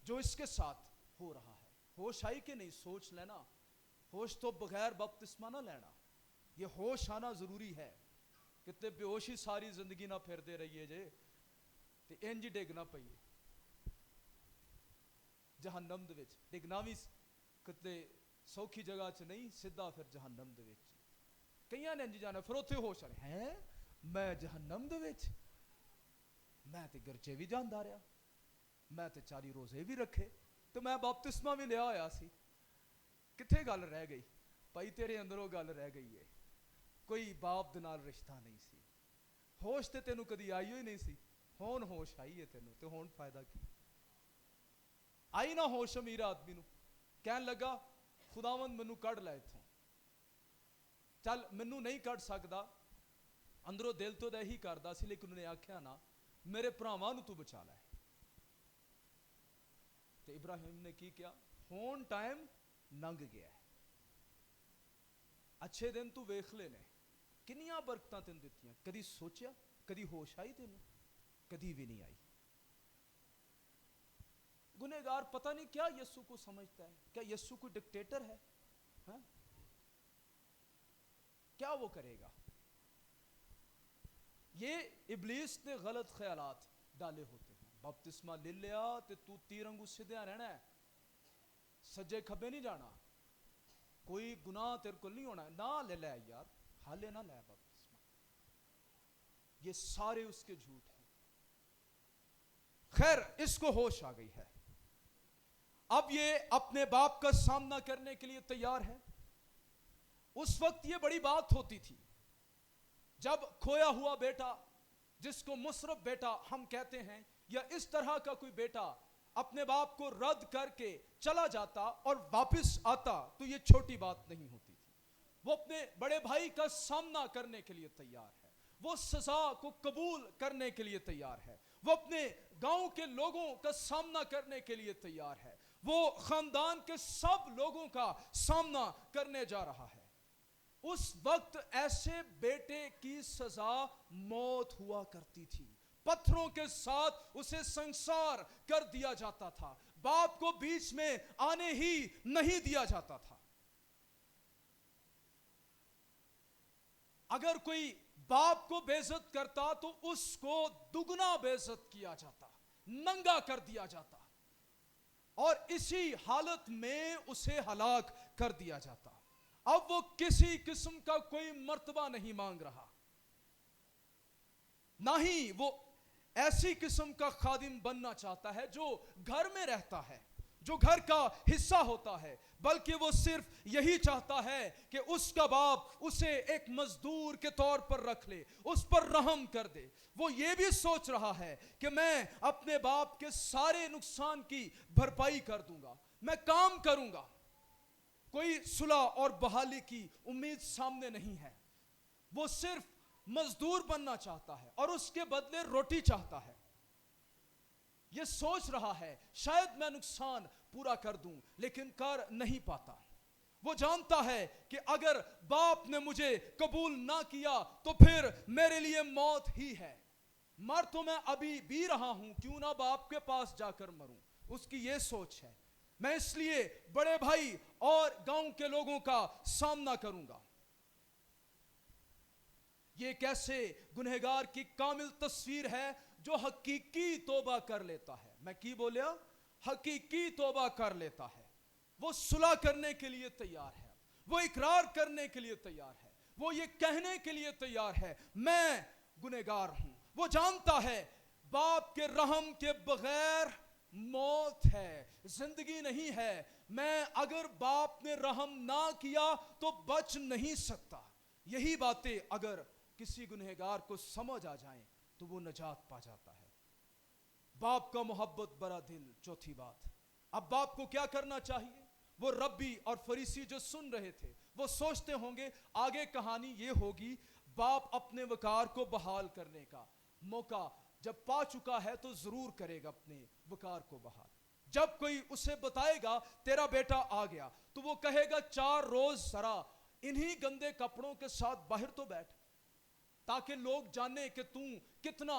جو اس کے ساتھ ہو رہا ہے. ہوش آئی کہ نہیں؟ سوچ لینا. ہوش تو بغیر بپتسمہ نہ لینا. یہ ہوش آنا ضروری ہے. کتے بے ہوشی ساری زندگی نہ پھر دے رہی ہے تے انج ڈگنا پئیے جہنم دے وچ. ڈگنا بھی کتے سوکھی جگہ چ نہیں، سیدھا پھر جہنم دے وچ. کئیاں نے انج جانا، پھر اوتھے ہوش آ رہے ہیں میں جہنم دے وچ، میں تے گرجے بھی جاندا رہیا، میں تے 40 روزے بھی رکھے، تو میں بپتسمہ بھی لیا ہویا سی. کتھے گل رہ گئی؟ بھائی تیرے اندروں گل رہ گئی ہے. کوئی باپ دے نال رشتہ نہیں سی. ہوش تے تینوں کدی آئی ہوئی نہیں سی. ہون ہوش آئی ہے تینوں تے ہون فائدہ کی؟ آئی نہ ہوش امیر آدمی نو، کہن لگا خداوند مینوں کڈ لے اتھوں. چل مینوں نہیں کڈ سکدا، اندروں دل تو دے ہی کردا سی، لیکن انہیں آکھیا نا میرے بھراواں نو تو بچا لے. تے ابراہیم نے کی کیا؟ ہون ٹائم لنگ گیا ہے، اچھے دن تو ویکھ لے نے، کنیاں برکتاں تین دتیاں. کدی سوچیا؟ کدی ہوش آئی تینوں؟ کدی بھی نہیں آئی. گنہگار پتہ نہیں کیا یسوع کو سمجھتا ہے. کیا یسوع کوئی ڈکٹیٹر ہے؟ ہاں؟ کیا وہ کرے گا؟ یہ ابلیس نے غلط خیالات ڈالے ہوتے ہیں. بپتسمہ لے لیا تے تو تیر انگو سدھیا رہنا ہے، سجے کھبے نہیں جانا، کوئی گناہ تیرے کو نہیں ہونا. نہ لے لے یار، حالے نہ لے بپتسمہ. یہ سارے اس کے جھوٹ ہیں. خیر اس کو ہوش آ گئی ہے، اب یہ اپنے باپ کا سامنا کرنے کے لیے تیار ہے. اس وقت یہ بڑی بات ہوتی تھی جب کھویا ہوا بیٹا، جس کو مصرف بیٹا ہم کہتے ہیں، یا اس طرح کا کوئی بیٹا اپنے باپ کو رد کر کے چلا جاتا اور واپس آتا تو یہ چھوٹی بات نہیں ہوتی تھی. وہ اپنے بڑے بھائی کا سامنا کرنے کے لیے تیار ہے، وہ سزا کو قبول کرنے کے لیے تیار ہے، وہ اپنے گاؤں کے لوگوں کا سامنا کرنے کے لیے تیار ہے، وہ خاندان کے سب لوگوں کا سامنا کرنے جا رہا ہے. اس وقت ایسے بیٹے کی سزا موت ہوا کرتی تھی. پتھروں کے ساتھ اسے سنسار کر دیا جاتا تھا. باپ کو بیچ میں آنے ہی نہیں دیا جاتا تھا. اگر کوئی باپ کو بے عزت کرتا تو اس کو دگنا بے عزت کیا جاتا، ننگا کر دیا جاتا، اور اسی حالت میں اسے ہلاک کر دیا جاتا. اب وہ کسی قسم کا کوئی مرتبہ نہیں مانگ رہا، نہ ہی وہ ایسی قسم کا خادم بننا چاہتا ہے جو گھر میں رہتا ہے، جو گھر کا حصہ ہوتا ہے، بلکہ وہ صرف یہی چاہتا ہے کہ اس کا باپ اسے ایک مزدور کے طور پر رکھ لے، اس پر رحم کر دے. وہ یہ بھی سوچ رہا ہے کہ میں اپنے باپ کے سارے نقصان کی بھرپائی کر دوں گا، میں کام کروں گا. کوئی صلح اور بحالی کی امید سامنے نہیں ہے. وہ صرف مزدور بننا چاہتا ہے اور اس کے بدلے روٹی چاہتا ہے. یہ سوچ رہا ہے شاید میں نقصان پورا کر دوں، لیکن کر نہیں پاتا. وہ جانتا ہے کہ اگر باپ نے مجھے قبول نہ کیا تو پھر میرے لیے موت ہی ہے. مر تو میں ابھی بھی رہا ہوں، کیوں نہ باپ کے پاس جا کر مروں. اس کی یہ سوچ ہے. میں اس لیے بڑے بھائی اور گاؤں کے لوگوں کا سامنا کروں گا. یہ کیسے گنہگار کی کامل تصویر ہے جو حقیقی توبہ کر لیتا ہے. میں کی بولیا؟ حقیقی توبہ کر لیتا ہے. وہ صلح کرنے کے لیے تیار ہے، وہ اقرار کرنے کے لیے تیار ہے، وہ یہ کہنے کے لیے تیار ہے میں گنہگار ہوں. وہ جانتا ہے باپ کے رحم کے بغیر موت ہے، زندگی نہیں ہے. میں اگر باپ نے رحم نہ کیا تو بچ نہیں سکتا. یہی باتیں اگر کسی گنہگار کو سمجھ آ جائیں تو وہ نجات پا جاتا ہے. باپ کا محبت برا دل. چوتھی بات، اب باپ کو کیا کرنا چاہیے؟ وہ ربی اور فریسی جو سن رہے تھے وہ سوچتے ہوں گے آگے کہانی یہ ہوگی، باپ اپنے وقار کو بحال کرنے کا موقع جب پا چکا ہے تو ضرور کرے گا اپنے وقار کو بحال. جب کوئی اسے بتائے گا تیرا بیٹا آ گیا تو وہ کہے گا 4 روز ذرا انہی گندے کپڑوں کے ساتھ باہر تو بیٹھ، تاکہ لوگ جانے کہ تم کتنا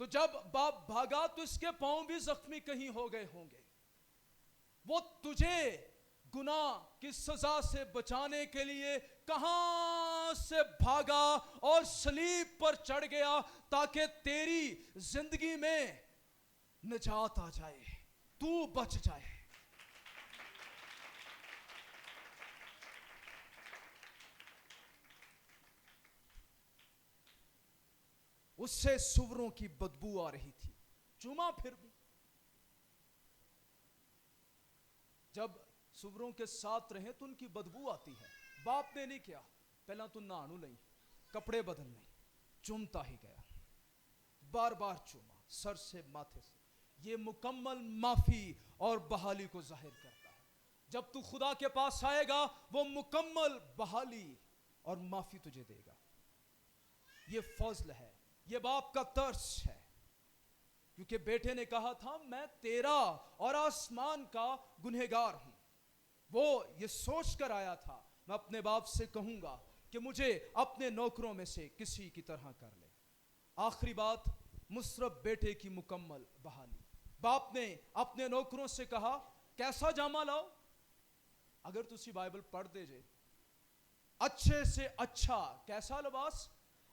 تو جب باپ بھاگا تو اس کے پاؤں بھی زخمی کہیں ہو گئے ہوں گے. وہ تجھے گناہ کی سزا سے بچانے کے لیے کہاں سے بھاگا اور صلیب پر چڑھ گیا تاکہ تیری زندگی میں نجات آ جائے, تو بچ جائے. اس سے سوروں کی بدبو آ رہی تھی, چوما پھر بھی. جب سوروں کے ساتھ رہے تو ان کی بدبو آتی ہے. باپ نے نہیں کیا, پہلا تو نہانو نہیں, کپڑے بدل نہیں, چومتا ہی گیا, بار بار چوما سر سے ماتھے سے. یہ مکمل معافی اور بحالی کو ظاہر کرتا ہے. جب تو خدا کے پاس آئے گا وہ مکمل بحالی اور معافی تجھے دے گا. یہ فضل ہے, یہ باپ کا ترس ہے. کیونکہ بیٹے نے کہا تھا میں تیرا اور آسمان کا گنہگار ہوں. وہ یہ سوچ کر آیا تھا میں اپنے باپ سے کہوں گا کہ مجھے اپنے نوکروں میں سے کسی کی طرح کر لے. آخری بات, مصرف بیٹے کی مکمل بحالی. باپ نے اپنے نوکروں سے کہا کیسا جامہ لاؤ. اگر تسی بائبل پڑھ دے جے, اچھے سے اچھا کیسا لباس,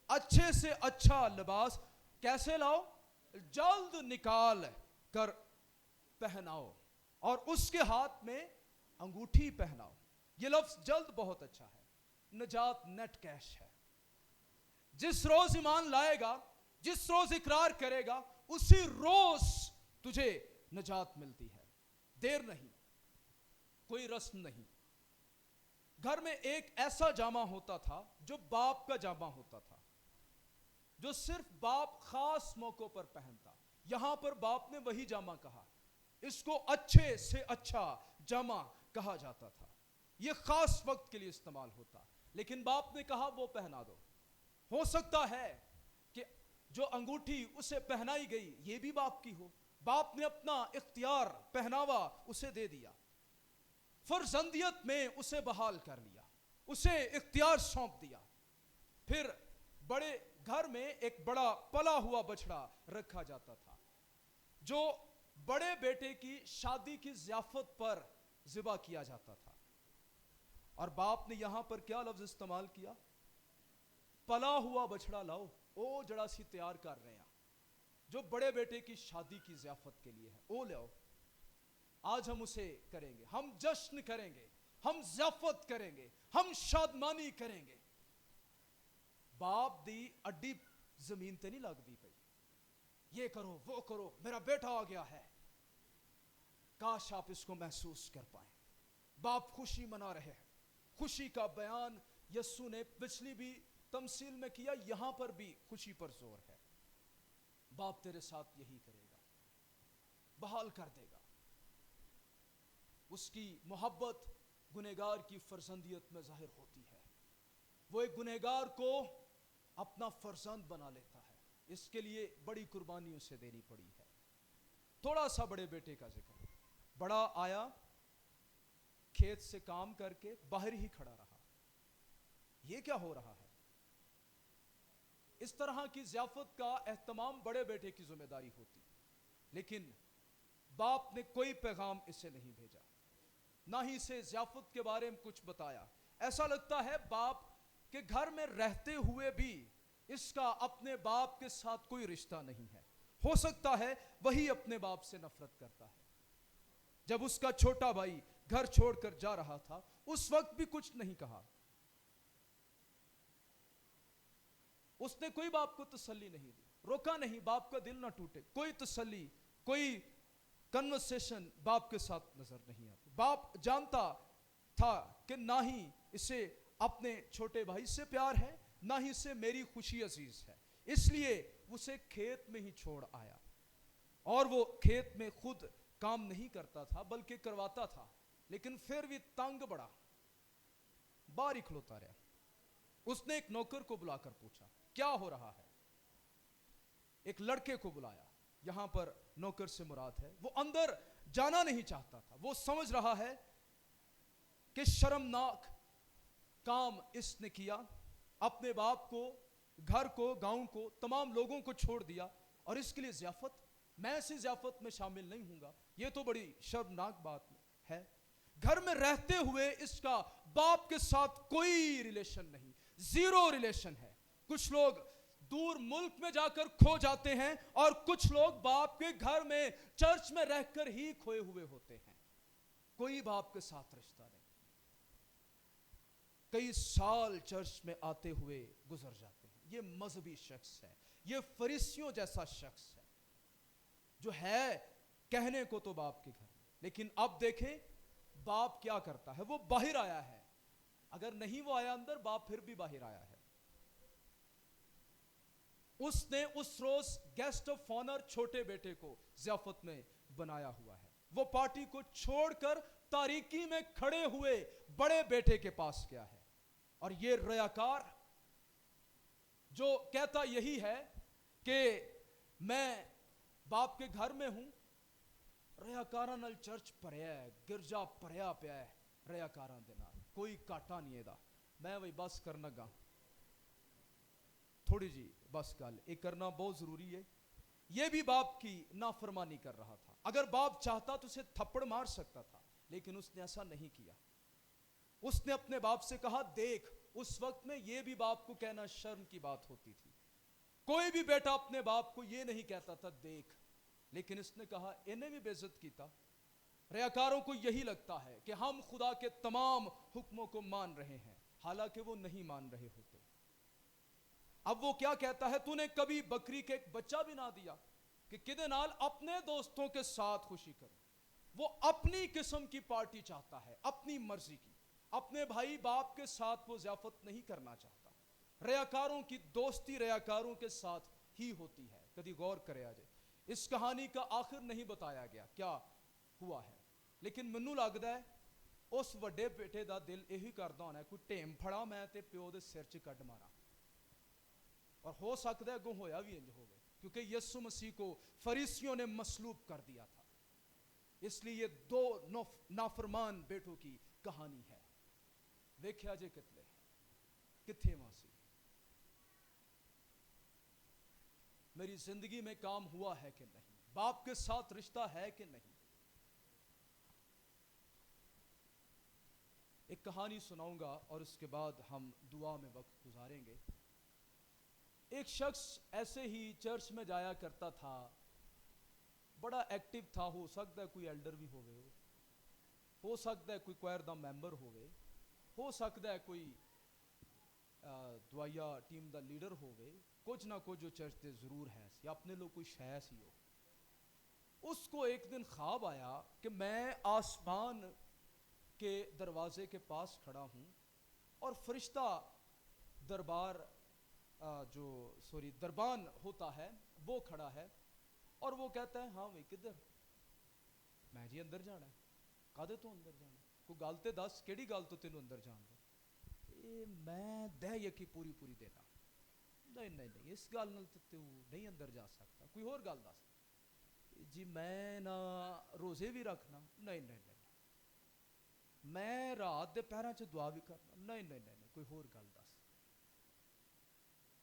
اچھے سے اچھا لباس کیسے لاؤ, جلد نکال کر پہناؤ اور اس کے ہاتھ میں انگوٹھی پہناؤ. یہ لفظ جلد بہت اچھا ہے. نجات نیٹ کیش ہے. جس روز ایمان لائے گا, جس روز اقرار کرے گا, اسی روز تجھے نجات ملتی ہے. دیر نہیں, کوئی رسم نہیں. گھر میں ایک ایسا جامہ ہوتا تھا جو باپ کا جامہ ہوتا تھا, جو صرف باپ خاص موقعوں پر پہنتا. یہاں پر باپ نے وہی جامہ کہا, اس کو اچھے سے اچھا جامہ کہا جاتا تھا. یہ خاص وقت کے لیے استعمال ہوتا, لیکن باپ نے کہا وہ پہنا دو. ہو سکتا ہے کہ جو انگوٹھی اسے پہنائی گئی یہ بھی باپ کی ہو. باپ نے اپنا اختیار پہناوا اسے دے دیا, فرزندیت میں اسے بحال کر لیا, اسے اختیار سونپ دیا. پھر بڑے گھر میں ایک بڑا پلا ہوا بچڑا رکھا جاتا تھا جو بڑے بیٹے کی شادی کی ضیافت پر ذبح کیا جاتا تھا. اور باپ نے یہاں پر کیا لفظ استعمال کیا, پلا ہوا بچڑا لاؤ. او جڑا سی تیار کر رہے ہیں جو بڑے بیٹے کی شادی کی ضیافت کے لیے ہے, او لاؤ. آج ہم اسے کریں گے, ہم جشن کریں گے, ہم ضیافت کریں گے, ہم شادمانی کریں گے. باپ دی اڈی زمین تے نہیں لگ دی پئی, یہ کرو وہ کرو, میرا بیٹا آ گیا ہے. کاش آپ اس کو محسوس کر پائیں. باپ خوشی منا رہے ہیں. خوشی کا بیان یسوع نے پچھلی بھی تمثیل میں کیا, یہاں پر بھی خوشی پر زور ہے. باپ تیرے ساتھ یہی کرے گا, بحال کر دے گا. اس کی محبت گنہگار کی فرزندیت میں ظاہر ہوتی ہے. وہ ایک گنہگار کو اپنا فرزند بنا لیتا ہے. اس کے لیے بڑی قربانی اسے دینی پڑی ہے. تھوڑا سا بڑے بیٹے کا ذکر. بڑا آیا, کھیت سے کام کر کے باہر ہی کھڑا رہا. یہ کیا ہو رہا ہے؟ اس طرح کی ضیافت کا اہتمام بڑے بیٹے کی ذمہ داری ہوتی, لیکن باپ نے کوئی پیغام اسے نہیں بھیجا, نہ ہی اسے ضیافت کے بارے میں کچھ بتایا. ایسا لگتا ہے باپ کے گھر میں رہتے ہوئے بھی اس کا اپنے باپ کے ساتھ کوئی رشتہ نہیں ہے. ہو سکتا ہے وہی اپنے باپ سے نفرت کرتا ہے. جب اس کا چھوٹا بھائی گھر چھوڑ کر جا رہا تھا اس وقت بھی کچھ نہیں کہا. اس نے کوئی باپ کو تسلی نہیں دی, روکا نہیں باپ کا دل نہ ٹوٹے. کوئی تسلی, کوئی کنورسیشن باپ کے ساتھ نظر نہیں آتی. باپ جانتا تھا کہ نہ ہی اسے اپنے چھوٹے بھائی سے پیار ہے, نہ ہی اسے میری خوشی عزیز ہے. اس لیے اسے کھیت میں ہی چھوڑ آیا. اور وہ کھیت میں خود کام نہیں کرتا تھا بلکہ کرواتا تھا, لیکن پھر بھی تنگ بڑا, باہر ہی کھلوتا رہا. اس نے ایک نوکر کو بلا کر پوچھا کیا ہو رہا ہے. ایک لڑکے کو بلایا, یہاں پر نوکر سے مراد ہے. وہ اندر جانا نہیں چاہتا تھا. وہ سمجھ رہا ہے کہ شرمناک کام اس نے کیا, اپنے باپ کو, گھر کو, گاؤں کو, تمام لوگوں کو چھوڑ دیا اور اس کے لیے ضیافت, میں ایسی ضیافت میں شامل نہیں ہوں گا. یہ تو بڑی شرمناک بات ہے. گھر میں رہتے ہوئے اس کا باپ کے ساتھ کوئی ریلیشن نہیں, زیرو ریلیشن ہے. کچھ لوگ دور ملک میں جا کر کھو جاتے ہیں اور کچھ لوگ باپ کے گھر میں چرچ میں رہ کر ہی کھوئے ہوئے ہوتے ہیں. کوئی باپ کے ساتھ رشتہ نہیں, کئی سال چرچ میں آتے ہوئے گزر جاتے ہیں. یہ مذہبی شخص ہے, یہ فریسیوں جیسا شخص ہے جو ہے کہنے کو تو باپ کے گھر میں, لیکن اب دیکھیں باپ کیا کرتا ہے. وہ باہر آیا ہے, اگر نہیں وہ آیا اندر, باپ پھر بھی باہر آیا ہے. اس نے اس روز گیسٹ آف آنر چھوٹے بیٹے کو ضیافت میں بنایا ہوا ہے. وہ پارٹی کو چھوڑ کر تاریکی میں کھڑے ہوئے بڑے بیٹے کے پاس گیا ہے. اور یہ ریاکار جو کہتا یہی ہے کہ میں باپ کے گھر میں ہوں, ریاکاراں نال چرچ پڑھیا ہے, گرجا پڑھیا پیا ہے ریاکاراں دے نال, کوئی کاٹا نہیں ہے دا. میں وہی بس کرنا گا تھوڑی جی بس گل یہ کرنا بہت ضروری ہے. یہ بھی باپ کی نافرمانی کر رہا تھا. اگر باپ چاہتا تو اسے تھپڑ مار سکتا تھا, لیکن اس نے ایسا نہیں کیا. اس نے اپنے باپ سے کہا دیکھ. اس وقت میں یہ بھی باپ کو کہنا شرم کی بات ہوتی تھی. کوئی بھی بیٹا اپنے باپ کو یہ نہیں کہتا تھا دیکھ, لیکن اس نے کہا انہیں بھی بے عزت کیتا. ریاکاروں کو یہی لگتا ہے کہ ہم خدا کے تمام حکموں کو مان رہے ہیں, حالانکہ وہ نہیں مان رہے ہوتے. اب وہ کیا کہتا ہے, تو نے کبھی بکری کے ایک بچہ بھی نہ دیا کہ کدے نال اپنے دوستوں کے ساتھ خوشی کرو. وہ اپنی قسم کی پارٹی چاہتا ہے, اپنی مرضی کی. اپنے بھائی باپ کے ساتھ وہ ضیافت نہیں کرنا چاہتا. ریاکاروں کی دوستی ریاکاروں کے ساتھ ہی ہوتی ہے. کبھی غور کرے آجے, اس کہانی کا آخر نہیں بتایا گیا کیا ہوا ہے, لیکن منو لگتا ہے اس وڈے بیٹے دا دل یہی کردا ہونا ہے کوئی ٹیم پھڑا میں تے پیو دے سر چ کڈ مارا. اور ہو سکتا ہے اگوں ہویا بھی انج ہوگا, کیونکہ یسوع مسیح کو فریسیوں نے مسلوب کر دیا تھا. اس لیے یہ دو نافرمان بیٹوں کی کہانی ہے. دیکھیا جے کتلے کتھے ماسی میری زندگی میں کام ہوا ہے کہ نہیں, باپ کے ساتھ رشتہ ہے کہ نہیں. ایک کہانی سناؤں گا اور اس کے بعد ہم دعا میں وقت گزاریں گے. ایک شخص ایسے ہی چرچ میں جایا کرتا تھا, بڑا ایکٹیو تھا. ہو سکتا ہے کوئی ایلڈر بھی ہوئے, ہو سکتا ہے کوئی کوائر دا ممبر ہوئے, ہو سکتا ہے کوئی دعائیا ٹیم دا لیڈر ہوئے, کچھ نہ کچھ جو چرچ دے ضرور ہے, یا اپنے لوگ کوئی شے سی ہو. اس کو ایک دن خواب آیا کہ میں آسمان کے دروازے کے پاس کھڑا ہوں اور فرشتہ دربان ہوتا ہے وہ کھڑا ہے, اور وہ کہتا ہے ہاں بھائی کدھر, میں جی اندر جانا ہے. کدے تو اندر جانا, کوئی گل تے دس کیڑی گل تو تینوں اندر جان دے. میں دہ یقی پوری دینا, نہیں اس گل نال تو نہیں اندر جا سکتا. کوئی اور گل دس. جی میں نہ روزے بھی رکھنا, نہیں میں رات دے پہراں چ دعا بھی کرنا, نہیں کوئی اور گل دس.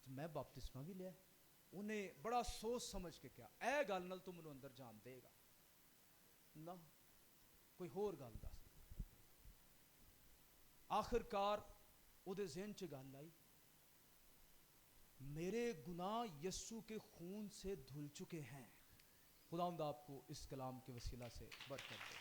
میں بپتسمہ بھی لیا. انہیں بڑا سوچ سمجھ کے کیا اے گل نال تو مینوں اندر جان دے گا نہ, کوئی اور گل دس. آخر کار او دے ذہن چ گل آئی, میرے گناہ یسوع کے خون سے دھل چکے ہیں. خداوند آپ کو اس کلام کے وسیلہ سے برکت دے.